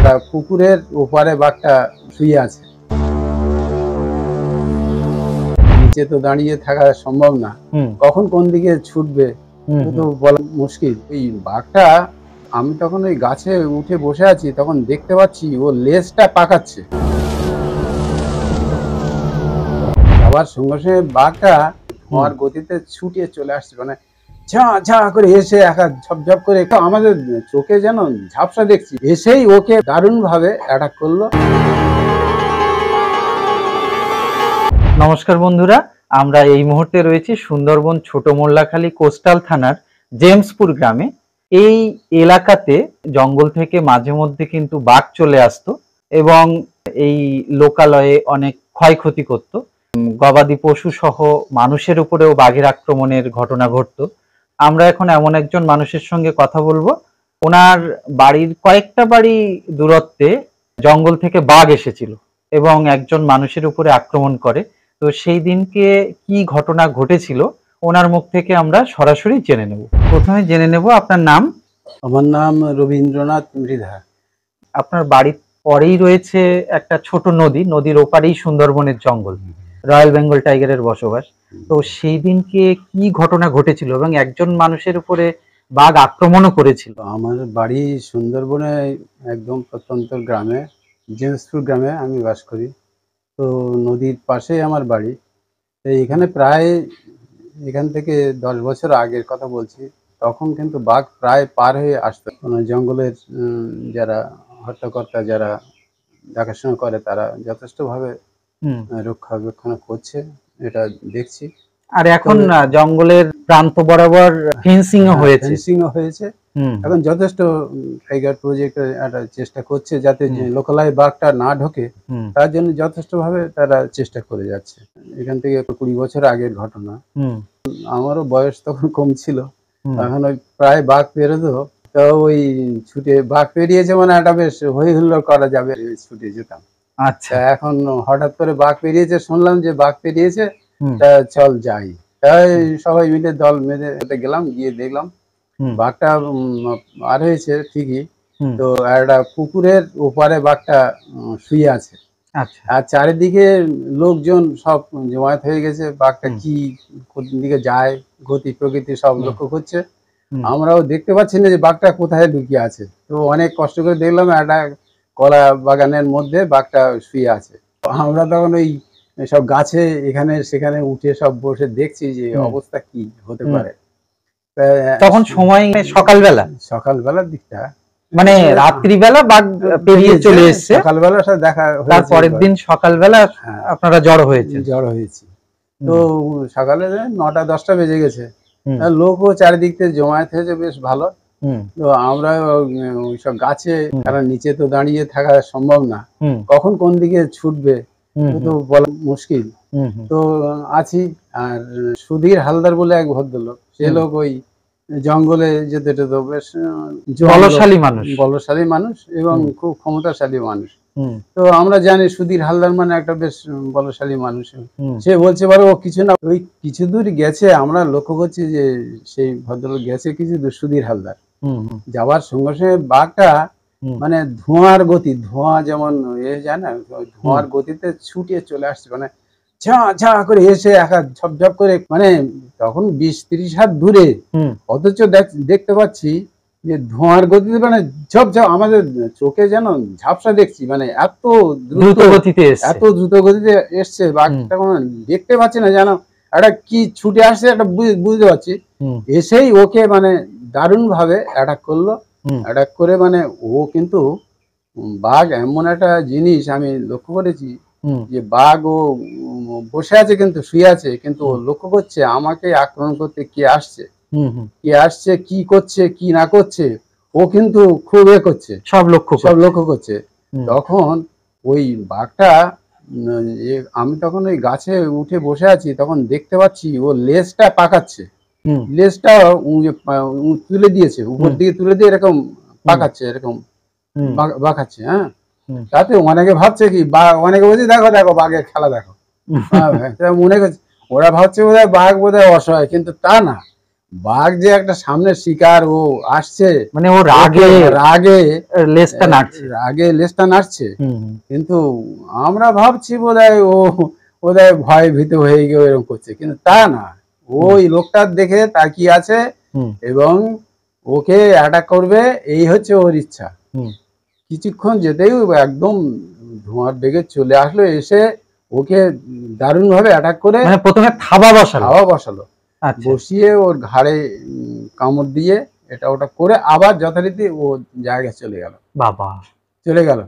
একটা পুকুরের ওপারে বাঘটা শুয়ে আছে। নিচে তো দাঁড়িয়ে থাকা সম্ভব না, কখন কোন দিকে ছুটবে তো বলা মুশকিল। এই বাঘটা, আমি তখন ওই গাছে উঠে বসে আছি, তখন দেখতে পাচ্ছি ও লেজটা পাকাচ্ছে। আবার সঙ্গে সঙ্গে বাঘটা ধোঁয়ার গতিতে ছুটিয়ে চলে আসছে, মানে ঝা ঝা করে এসে একা ঝপঝপ করে আমাদের চোখে যেন ঝাপসা দেখছি, এসেই ওকে দারুণ ভাবে অ্যাটাক করলো। নমস্কার বন্ধুরা, আমরা এই মুহূর্তে রয়েছি সুন্দরবন ছোট মোল্লাখালী কোস্টাল থানার জেমসপুর গ্রামে। এই এলাকাতে জঙ্গল থেকে মাঝে মধ্যে কিন্তু বাঘ চলে আসতো এবং এই লোকালয়ে অনেক ক্ষয়ক্ষতি করত। গবাদি পশু সহ মানুষের উপরেও বাঘের আক্রমণের ঘটনা ঘটতো। আমরা এখন এমন একজন মানুষের সঙ্গে কথা বলবো, ওনার বাড়ির কয়েকটা বাড়ি দূরত্বে জঙ্গল থেকে বাঘ এসেছিল এবং একজন মানুষের উপরে আক্রমণ করে। তো সেই দিনকে কি ঘটনা ঘটেছিল ওনার মুখ থেকে আমরা সরাসরি জেনে নেব। প্রথমে জেনে নেব আপনার নাম। আমার নাম রবীন্দ্রনাথ মৃধা। আপনার বাড়ির পরেই রয়েছে একটা ছোট নদী, নদীর ওপারেই সুন্দরবনের জঙ্গল, রয়্যাল বেঙ্গল টাইগারের বসবাস। তো সেই দিনকে কি ঘটনা ঘটেছিল এবং একজন মানুষের উপরে বাঘ আক্রমণও করেছিল? আমার বাড়ি সুন্দরবনে একদম প্রত্যন্ত গ্রামে, জেমসপুর গ্রামে আমি বাস করি। তো নদীর পাশে আমার বাড়ি। এখানে প্রায় এখান থেকে 10 বছর আগের কথা বলছি, তখন কিন্তু বাঘ প্রায় পার হয়ে আসতো। জঙ্গলের যারা হত্যাকর্তা, যারা দেখাশোনা করে, তারা যথেষ্টভাবে রক্ষণাবেক্ষণ করছে, এটা দেখছি। আর এখন জঙ্গলের প্রান্ত বরাবর ফেন্সিং হয়েছে। এখন যথেষ্ট টাইগার প্রজেক্ট একটা চেষ্টা করছে যাতে লোকালয়ে বাঘটা না ঢোকে, তার জন্য যথেষ্ট ভাবে তারা চেষ্টা করে যাচ্ছে। এখান থেকে 20 বছর আগের ঘটনা। আমারও বয়স তখন কম ছিল, এখন ওই প্রায় বাঘ পেরোতো, তো ওই ছুটে বাঘ পেরিয়েছে মানে একটা বেশ হই হুল্লোড় করা যাবে, ছুটে যেতাম। আচ্ছা, এখন হঠাৎ করে বাঘ পেরিয়েছে, শুনলাম যে বাঘ পেরিয়েছে, তা চল যাই। তাই সবাই মিলে দল মেরে গেলাম, গিয়ে দেখলাম বাঘটা আর হয়েছে ঠিকই, তো একটা পুকুরের ওপারে বাঘটা শুয়ে আছে। আচ্ছা, আর চারিদিকে লোকজন সব জমায়েত হয়ে গেছে, বাঘটা কি কোন দিকে যায়, গতি প্রকৃতি সব লক্ষ্য করছে। আমরাও দেখতে পাচ্ছি না যে বাঘটা কোথায় লুকিয়ে আছে। তো অনেক কষ্ট করে দেখলাম একটা কলা বাগানের মধ্যে বাঘটা শুয়ে আছে। আমরা তখন ওই সব গাছে এখানে সেখানে উঠে সব বসে দেখছি যে অবস্থা কি হতে পারে। তখন সময় সকালবেলার দিকটা, মানে রাত্রিবেলা বাঘ পেরিয়ে চলে এসেছে, সকালবেলা সাথে দেখা, তার পরের দিন সকালবেলা আপনারা জড়ো হয়েছি। তো সকালে 9টা-10টা বেজে গেছে, লোকও চারিদিক থেকে জমায়েত হয়েছে বেশ ভালো। তো আমরা ওইসব গাছে, কারণ নিচে তো দাঁড়িয়ে থাকা সম্ভব না, কখন কোন দিকে ছুটবে তো বলা মুশকিল। তো আছি। আর সুধীর হালদার বলে এক ভদ্রলোক, সে লোক ওই জঙ্গলে যেতে তো বেশ বলশালী মানুষ এবং খুব ক্ষমতাশালী মানুষ। তো আমরা জানি সুধীর হালদার মানে একটা বেশ বলশালী মানুষ। সে বলছে বারে ও কিছু না, ওই কিছু দূর গেছে, আমরা লক্ষ্য করছি যে সেই ভদ্রলোক গেছে কিছু দূর, সুধীর হালদার যাওয়ার সঙ্গে সঙ্গে বাঘটা মানে ধোঁয়ার গতি, ধোঁয়া যেমন যায় না, ধোঁয়ার গতিতে ছুটিয়ে চলে আসছে, মানে ঝা ঝা করে এসে একা ঝপঝপ করে, মানে তখন 20-30 হাত দূরে, অথচ দেখতে পাচ্ছি যে ধোঁয়ার গতিতে, মানে ঝপঝপ আমাদের চোখে যেন ঝাপসা দেখছি, মানে এত দ্রুত গতিতে এসছে বাঘটা, দেখতে পাচ্ছি না যেন একটা কি ছুটে আসছে, একটা বুঝতে পারছি। এসেই ওকে মানে দারুণ ভাবে অ্যাটাক করলো। অ্যাটাক করে মানে ও কিন্তু, বাঘ এমন একটা জিনিস আমি লক্ষ্য করেছি যে বাঘ ও বসে আছে কিন্তু শুয়ে আছে, কিন্তু ও লক্ষ্য করছে আমাকে আক্রমণ করতে কে আসছে, কি করছে কি না করছে, ও কিন্তু খুব করছে, সব লক্ষ্য করছে। তখন ওই বাঘটা, আমি তখন ওই গাছে উঠে বসে আছি, তখন দেখতে পাচ্ছি ও লেজটা পাকাচ্ছে, লেজটা তুলে দিয়েছে, উপর দিকে তুলে দিয়ে এরকম পাকাচ্ছে, এরকম বাঁকাচ্ছে। তাতে অনেকে ভাবছে কি, অনেকে বলছে দেখো দেখো বাঘের খেলা দেখো, মনে করছে ওরা ভাবছে বোধহয় বাঘ বোধহয় অসহায়, কিন্তু তা না, বাঘ যে একটা সামনে শিকার, ও আসছে, মানে ও রাগে লেজটা নাড়ছে, কিন্তু আমরা ভাবছি বোধহয় ভয় ভীত হয়ে গিয়ে এরকম করছে, কিন্তু তা না, ওই লোকটার দেখে তাকিয়ে আছে এবং ওকে অ্যাটাক করবে, এই হচ্ছে ওর ইচ্ছা। কিছুক্ষণ যেতেই একদম ধোঁয়ার বেগে চলে আসলো, এসে ওকে দারুণ ভাবে অ্যাটাক করে প্রথমে থাবা বসালো, বসিয়ে ওর ঘাড়ে কামড় দিয়ে এটা ওটা করে আবার যথারীতি ও জায়গায় চলে গেল। চলে গেল।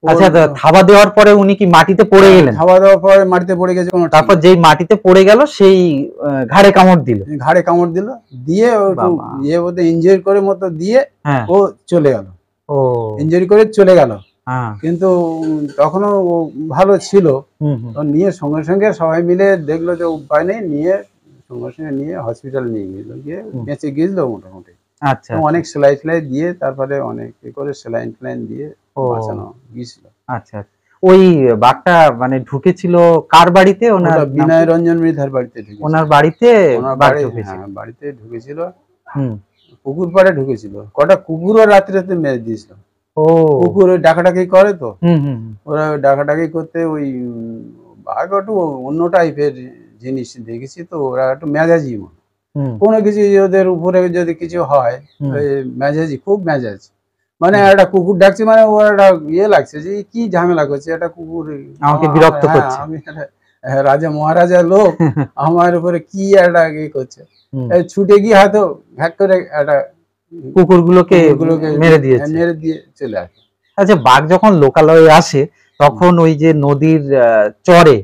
আচ্ছা, থাবা দেওয়ার পরে উনি কি মাটিতে পড়ে গেলেন? থাবা দেওয়ার পরে মাটিতে পড়ে গেছে। তারপর যেই মাটিতে পড়ে গেল সেই ঘাড়ে কামড় দিল, দিয়ে ওদের ইনজুরি করে মতো দিয়ে ও চলে গেল, ইনজুরি করে চলে গেল। কিন্তু তখনও ও ভালো ছিল, নিয়ে সঙ্গে সঙ্গে সবাই মিলে দেখলো যে উপায় নেই, নিয়ে সঙ্গে সঙ্গে নিয়ে হসপিটাল নিয়ে গেল, গিয়ে বেঁচে গেছিল মোটামুটি। আচ্ছা, অনেক সেলাই দিয়ে তারপরে অনেক করে সেলাইন দিয়ে বাঁচানো গিয়েছিল। আচ্ছা, ওই বাঘটা মানে ঢুকেছিল কার বাড়িতে? ওনার বিনয় রঞ্জন মৃধার বাড়িতে ঢুকেছিল। ওনার বাড়িতে বাড়িতে ঢুকেছিল, পুকুর পাড়ে ঢুকেছিল। কটা কুকুরও রাত্রে মেরে দিয়েছিল। কুকুর ওই ডাকাডাকি করে, তো ওরা ডাকাডাকি করতে ওই বাঘ একটু অন্য টাইপের জিনিস দেখেছি, তো ওরা একটু মেজাজি, কোনো কিছু ওদের উপরে যদি কিছু হয় মেজাজি, খুব মেজাজ। মানে একটা কুকুর ডাকছে, মানে ওর একটা ইয়ে লাগছে যে কি ঝামেলা করছে, একটা কুকুর আমাকে বিরক্ত করছে, আমি রাজা মহারাজা লোক আমার উপরে কি একটা ইয়ে করছে। ছুটে গিয়ে হয়তো ভ্যাক করে একটা কুকুরগুলোকে মেরে দিয়ে চলে আসে। আচ্ছা, বাঘ যখন লোকালয়ে আসে তখন ওই যে নদীর চরে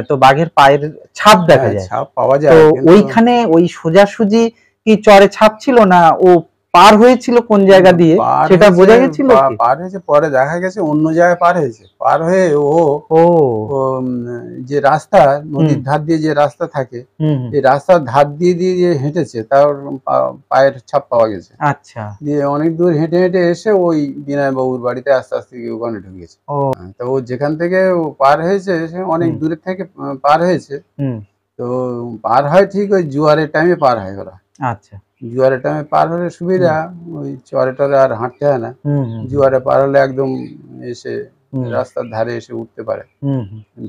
তো বাঘের পায়ের ছাপ দেখা যায়, ছাপ পাওয়া যায়। তো ওইখানে ওই সোজাসুজি কি চরে ছাপ ছিল না ও পার হয়েছিল কোন জায়গা দিয়ে সেটা বোঝা গেছিল? পার হয়েছে, পরে দেখা গেছে অন্য জায়গায় পার হয়েছে। পার হয়ে ও যে রাস্তা, নদীর ধার দিয়ে যে রাস্তা থাকে, এই রাস্তার ধার দিয়ে দিয়ে যে হেঁটেছে, তার পায়ের ছাপ পাওয়া গেছে। আচ্ছা, দিয়ে অনেক দূর হেঁটে হেঁটে এসে ওই বিনয় বাবুর বাড়িতে আস্তে আস্তে ওখানে ঢুকেছে। তো ও যেখান থেকে পার হয়েছে সে অনেক দূরের থেকে পার হয়েছে। তো পার হয় ঠিক ওই জোয়ারের টাইমে পার হয় ওরা। আচ্ছা, জোয়ারের টাইমে পার হলে সুবিধা, ওই চরে টরে আর হাঁটতে হয় না। জোয়ারে পার হলে একদম এসে রাস্তার ধারে এসে উঠতে পারে,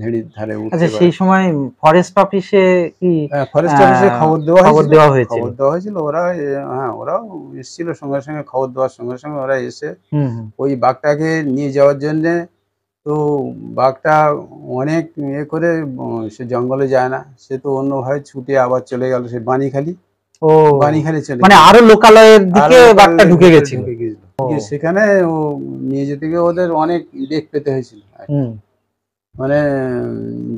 ভেড়ির ধারে উঠতে পারে। সেই সময় ফরেস্ট অফিসে কি? ফরেস্ট অফিসে খবর দেওয়া হয়েছিল। ওরাও এসেছিল সঙ্গে সঙ্গে, খবর দেওয়ার সঙ্গে সঙ্গে ওরা এসে ওই বাঘটাকে নিয়ে যাওয়ার জন্য। তো বাঘটা অনেক ইয়ে করে সে জঙ্গলে যায় না, সে তো অন্যভাবে ছুটে আবার চলে গেল সে বাণীখালী। বাণীখালী চলে, মানে আরো লোকালয়ের দিকে বাঘটা ঢুকে গেছিল। সেখানে ও নিয়ে যেতে গিয়ে ওদের অনেক বেগ পেতে হয়েছিল। মানে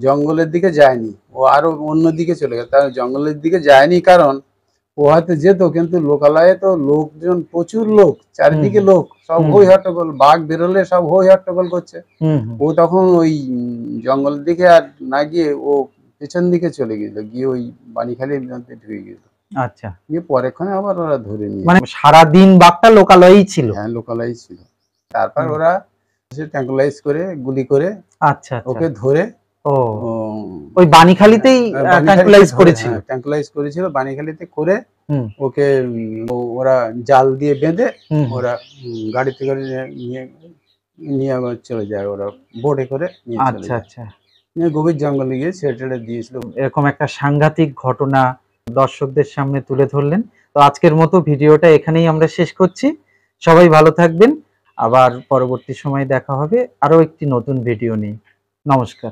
জঙ্গলের দিকে যায়নি, ও আরো অন্য দিকে চলে গেল। তার জঙ্গলের দিকে যায়নি কারণ ও হয়তো যেত, কিন্তু লোকালয়ে তো লোকজন, প্রচুর লোক, চারিদিকে লোক, সব হই হট্টগোল, বাঘ বেরোলে সব হই হট্টগোল করছে। ও তখন ওই জঙ্গলের দিকে আর না গিয়ে ও পেছন দিকে চলে গেল, গিয়ে ওই বাণীখালীর মধ্যে ঢুকে গেল। আচ্ছা, গিয়ে পরেক্ষণে আবার ওরা ধরে নিয়ে, মানে সারাদিন বাঘটা লোকালয়েই ছিল। হ্যাঁ, লোকালয়েই ছিল। তারপর ওরা ট্যাঙ্কুলাইজ করে, গুলি করে ওকে ধরে ওই বাণীখালীতেই ট্যাঙ্কুলাইজ করেছিল, বাণীখালীতে করে ওকে ওরা জাল দিয়ে বেঁধে ওরা গাড়িতে করে নিয়ে চলে যায়, ওরা বোটে করে নিয়ে চলে যায়। আচ্ছা, গভীর জঙ্গলে গিয়ে ছেড়ে দিয়েছিল। এরকম একটা সাংঘাতিক ঘটনা দর্শকদের সামনে তুলে ধরলেন। তো আজকের মতো ভিডিওটা এখানেই আমরা শেষ করছি। সবাই ভালো থাকবেন, আবার পরবর্তী সময় দেখা হবে আরো একটি নতুন ভিডিও নিয়ে। নমস্কার।